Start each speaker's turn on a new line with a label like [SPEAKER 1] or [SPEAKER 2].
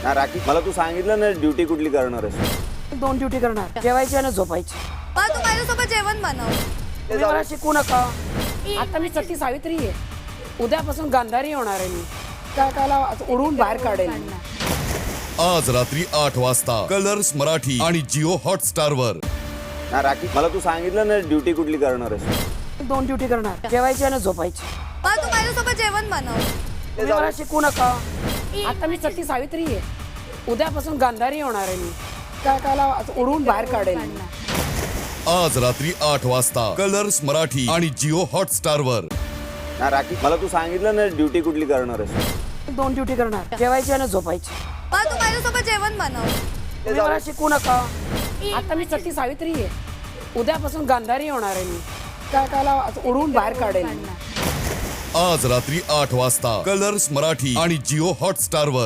[SPEAKER 1] ना राखी, मला तू सांगितलं ना ड्युटी कुठली करणार आहेस.
[SPEAKER 2] 2 ड्युटी करणार, जेवायची आणि झोपायची.
[SPEAKER 3] मग तू माझ्यासोबत जेवण बनव.
[SPEAKER 2] तुम्ही मला शिकू नका. आता मी सती सावित्री आहे, उद्यापासून गांधारी होणार आहे मी. काय कायला उडून बाहेर काढेल.
[SPEAKER 4] आज रात्री 8 वाजता कलर्स मराठी आणि जिओ हॉटस्टार वर.
[SPEAKER 1] ना राखी, मला तू सांगितलं ना ड्युटी कुठली करणार आहेस.
[SPEAKER 2] 2 ड्युटी करणार, जेवायची आणि झोपायची.
[SPEAKER 3] मग तू माझ्यासोबत जेवण बनव.
[SPEAKER 2] तुम्ही मला शिकू नका. आता मी सती सावित्री आहे, उद्यापासून गांधारी होणार आहे मी. काय कायला उडून बाहेर काढेल.
[SPEAKER 4] आज रात्री 8 वाजता कलर्स मराठी आणि जिओ हॉटस्टार वर.
[SPEAKER 1] ना राखी, मला तू सांगितलं ना ड्युटी कुठली करणार आहेस.
[SPEAKER 2] 2 ड्युटी करणार, जेवायची आणि झोपायची.
[SPEAKER 3] मग तू माझ्यासोबत जेवण बनव.
[SPEAKER 2] तुम्ही मला शिकू नका. आता मी सती सावित्री आहे, उद्यापासून गांधारी होणार आहे मी. काय कायला उडून बाहेर काढेल.
[SPEAKER 4] आज रात्री 8 वाजता कलर्स मराठी आणि जिओ हॉटस्टार वर.